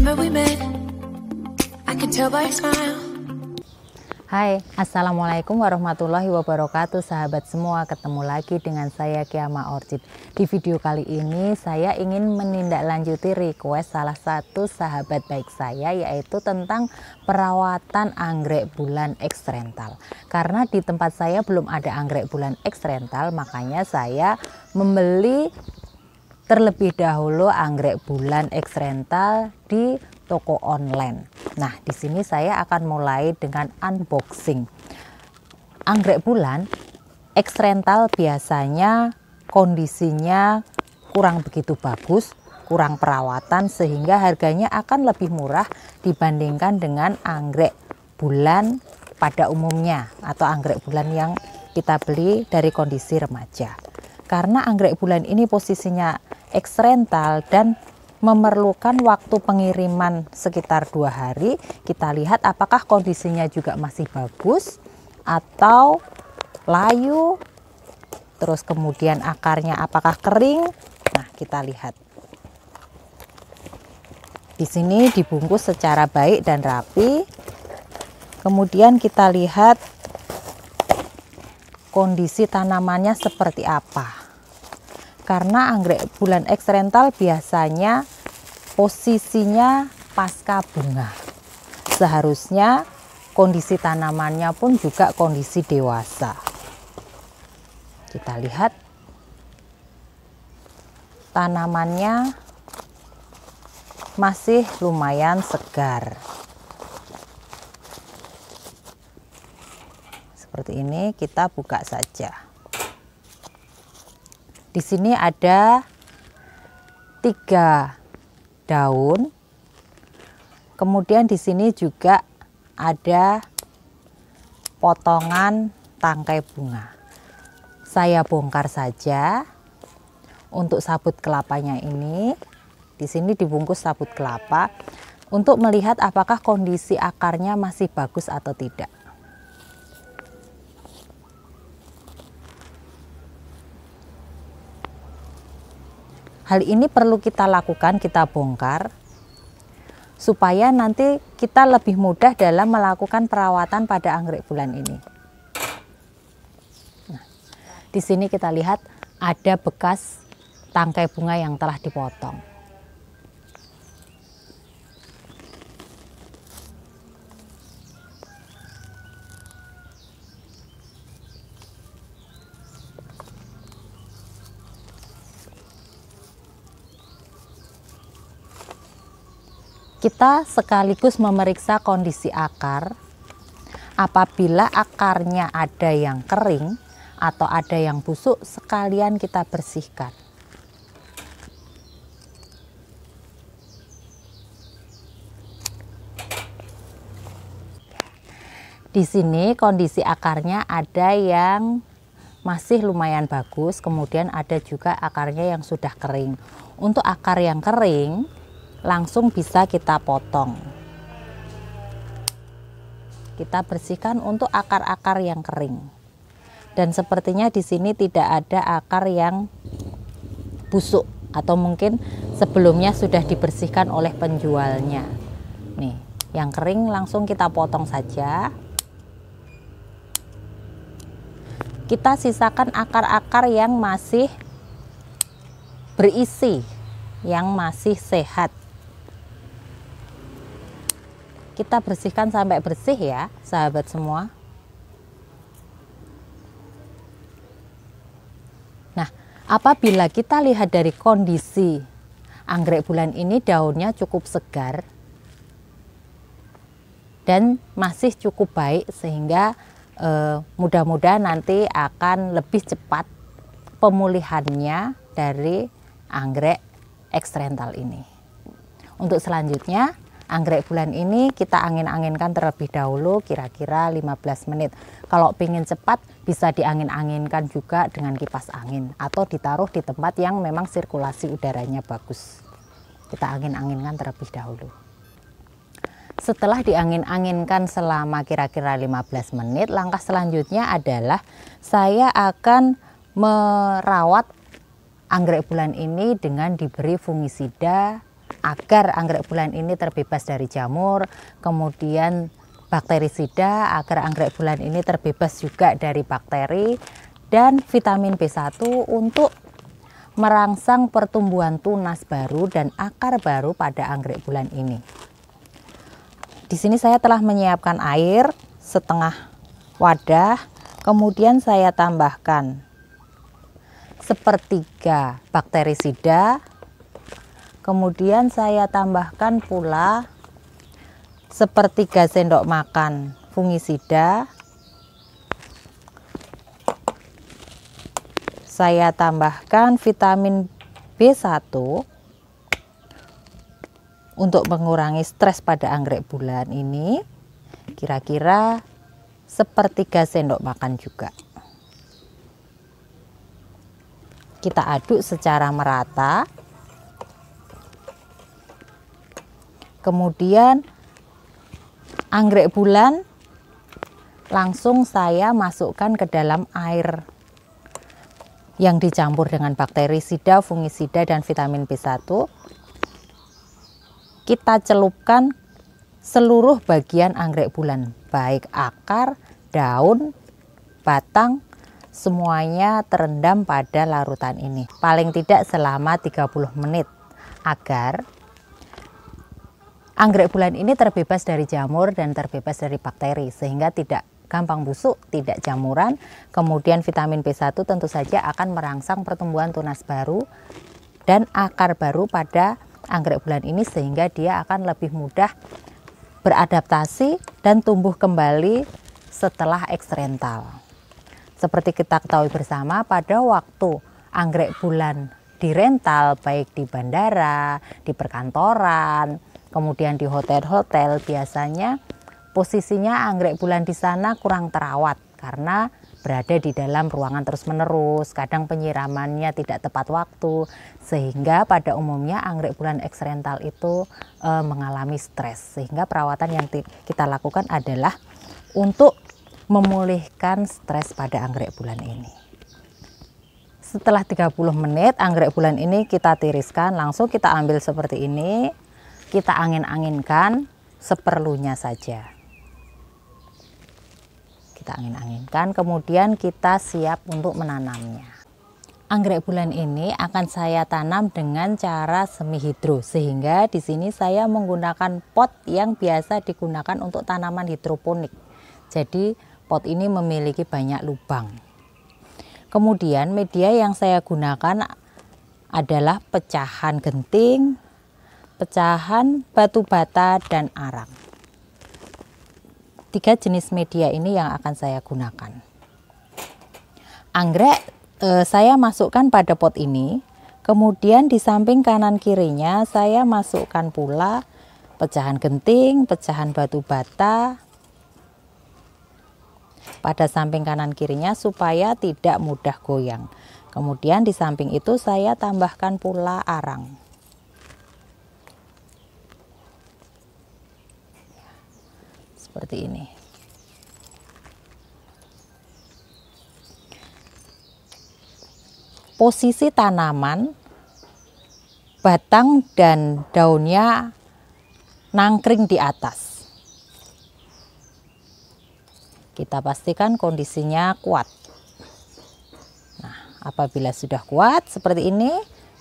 Remember we met, I can tell by your smile. Hai, Assalamualaikum warahmatullahi wabarakatuh sahabat semua. Ketemu lagi dengan saya Kiama Orchid. Di video kali ini saya ingin menindaklanjuti request salah satu sahabat baik saya, yaitu tentang perawatan anggrek bulan X rental. Karena di tempat saya belum ada anggrek bulan X rental, makanya saya membeli terlebih dahulu anggrek bulan X rental di toko online. Nah, di sini saya akan mulai dengan unboxing. Anggrek bulan X rental biasanya kondisinya kurang begitu bagus, kurang perawatan, sehingga harganya akan lebih murah dibandingkan dengan anggrek bulan pada umumnya atau anggrek bulan yang kita beli dari kondisi remaja. Karena anggrek bulan ini posisinya X rental dan memerlukan waktu pengiriman sekitar 2 hari. Kita lihat apakah kondisinya juga masih bagus atau layu, terus kemudian akarnya apakah kering. Nah, kita lihat di sini dibungkus secara baik dan rapi. Kemudian kita lihat kondisi tanamannya seperti apa. Karena anggrek bulan X rental biasanya posisinya pasca bunga. Seharusnya kondisi tanamannya pun juga kondisi dewasa. Kita lihat tanamannya masih lumayan segar. Seperti ini, kita buka saja. Di sini ada 3 daun. Kemudian di sini juga ada potongan tangkai bunga. Saya bongkar saja. Untuk sabut kelapanya ini, di sini dibungkus sabut kelapa untuk melihat apakah kondisi akarnya masih bagus atau tidak. Hal ini perlu kita lakukan, kita bongkar, supaya nanti kita lebih mudah dalam melakukan perawatan pada anggrek bulan ini. Nah, di sini kita lihat ada bekas tangkai bunga yang telah dipotong. Kita sekaligus memeriksa kondisi akar. Apabila akarnya ada yang kering atau ada yang busuk, sekalian kita bersihkan. Di sini kondisi akarnya ada yang masih lumayan bagus, kemudian ada juga akarnya yang sudah kering. Untuk akar yang kering, langsung bisa kita potong. Kita bersihkan untuk akar-akar yang kering. Dan sepertinya di sini tidak ada akar yang busuk atau mungkin sebelumnya sudah dibersihkan oleh penjualnya. Nih, yang kering langsung kita potong saja. Kita sisakan akar-akar yang masih berisi, yang masih sehat. Kita bersihkan sampai bersih ya, sahabat semua. Nah, apabila kita lihat dari kondisi anggrek bulan ini, daunnya cukup segar dan masih cukup baik, sehingga mudah-mudahan nanti akan lebih cepat pemulihannya dari anggrek X rental ini. Untuk selanjutnya, anggrek bulan ini kita angin-anginkan terlebih dahulu kira-kira 15 menit. Kalau ingin cepat bisa diangin-anginkan juga dengan kipas angin atau ditaruh di tempat yang memang sirkulasi udaranya bagus. Kita angin-anginkan terlebih dahulu. Setelah diangin-anginkan selama kira-kira 15 menit, langkah selanjutnya adalah saya akan merawat anggrek bulan ini dengan diberi fungisida agar anggrek bulan ini terbebas dari jamur, kemudian bakterisida agar anggrek bulan ini terbebas juga dari bakteri, dan vitamin B1 untuk merangsang pertumbuhan tunas baru dan akar baru pada anggrek bulan ini. Di sini saya telah menyiapkan air setengah wadah, kemudian saya tambahkan sepertiga bakterisida, kemudian saya tambahkan pula sepertiga sendok makan fungisida, saya tambahkan vitamin B1 untuk mengurangi stres pada anggrek bulan ini, kira-kira sepertiga sendok makan juga. Kita aduk secara merata. Kemudian anggrek bulan langsung saya masukkan ke dalam air yang dicampur dengan bakterisida, fungisida, dan vitamin B1. Kita celupkan seluruh bagian anggrek bulan, baik akar, daun, batang, semuanya terendam pada larutan ini. Paling tidak selama 30 menit agar anggrek bulan ini terbebas dari jamur dan terbebas dari bakteri sehingga tidak gampang busuk, tidak jamuran. Kemudian vitamin B1 tentu saja akan merangsang pertumbuhan tunas baru dan akar baru pada anggrek bulan ini sehingga dia akan lebih mudah beradaptasi dan tumbuh kembali setelah eksrental. Seperti kita ketahui bersama, pada waktu anggrek bulan dirental baik di bandara, di perkantoran, kemudian di hotel-hotel, biasanya posisinya anggrek bulan di sana kurang terawat karena berada di dalam ruangan terus-menerus, kadang penyiramannya tidak tepat waktu, sehingga pada umumnya anggrek bulan eksrental itu mengalami stres. Sehingga perawatan yang kita lakukan adalah untuk memulihkan stres pada anggrek bulan ini. Setelah 30 menit anggrek bulan ini kita tiriskan, langsung kita ambil seperti ini, kita angin-anginkan seperlunya saja. Kita angin-anginkan, kemudian kita siap untuk menanamnya. Anggrek bulan ini akan saya tanam dengan cara semi hidro, sehingga di sini saya menggunakan pot yang biasa digunakan untuk tanaman hidroponik. Jadi pot ini memiliki banyak lubang. Kemudian media yang saya gunakan adalah pecahan genting, pecahan batu bata, dan arang. 3 jenis media ini yang akan saya gunakan. Anggrek saya masukkan pada pot ini, kemudian di samping kanan kirinya saya masukkan pula pecahan genting, pecahan batu bata pada samping kanan kirinya supaya tidak mudah goyang. Kemudian di samping itu saya tambahkan pula arang. Seperti ini. Posisi tanaman, batang dan daunnya nangkring di atas. Kita pastikan kondisinya kuat. Nah, apabila sudah kuat seperti ini,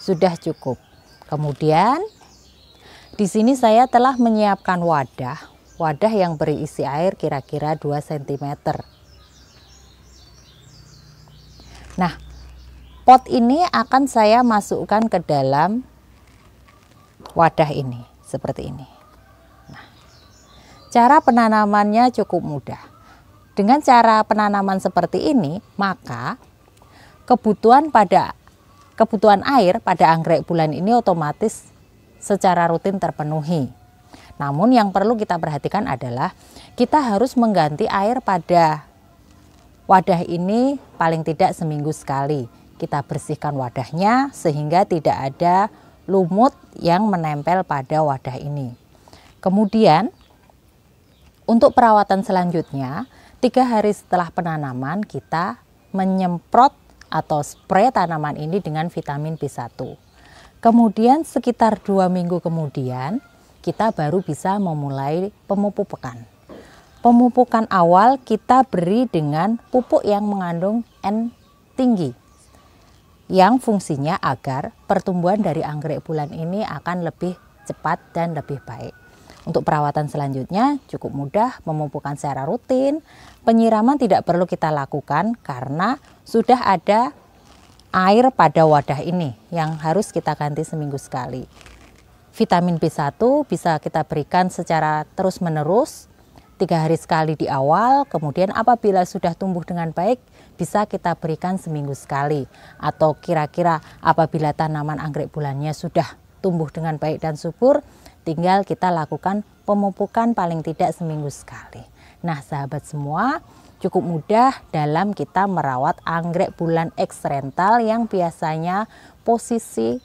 sudah cukup. Kemudian di sini saya telah menyiapkan wadah yang berisi air kira-kira 2 cm. Nah, pot ini akan saya masukkan ke dalam wadah ini seperti ini. Nah, cara penanamannya cukup mudah. Dengan cara penanaman seperti ini, maka kebutuhan air pada anggrek bulan ini otomatis secara rutin terpenuhi. Namun yang perlu kita perhatikan adalah kita harus mengganti air pada wadah ini paling tidak seminggu sekali. Kita bersihkan wadahnya sehingga tidak ada lumut yang menempel pada wadah ini. Kemudian untuk perawatan selanjutnya, 3 hari setelah penanaman kita menyemprot atau spray tanaman ini dengan vitamin B1. Kemudian sekitar 2 minggu kemudian kita baru bisa memulai pemupukan. Pemupukan awal kita beri dengan pupuk yang mengandung N tinggi, yang fungsinya agar pertumbuhan dari anggrek bulan ini akan lebih cepat dan lebih baik. Untuk perawatan selanjutnya cukup mudah, memupukkan secara rutin. Penyiraman tidak perlu kita lakukan karena sudah ada air pada wadah ini yang harus kita ganti seminggu sekali. Vitamin B1 bisa kita berikan secara terus-menerus, 3 hari sekali di awal, kemudian apabila sudah tumbuh dengan baik bisa kita berikan seminggu sekali. Atau kira-kira apabila tanaman anggrek bulannya sudah tumbuh dengan baik dan subur, tinggal kita lakukan pemupukan paling tidak seminggu sekali. Nah sahabat semua, cukup mudah dalam kita merawat anggrek bulan eksternal yang biasanya posisi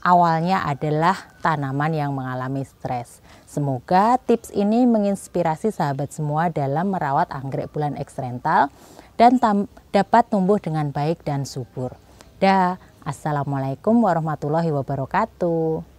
awalnya adalah tanaman yang mengalami stres. Semoga tips ini menginspirasi sahabat semua dalam merawat anggrek bulan eksternal dan dapat tumbuh dengan baik dan subur. Assalamualaikum warahmatullahi wabarakatuh.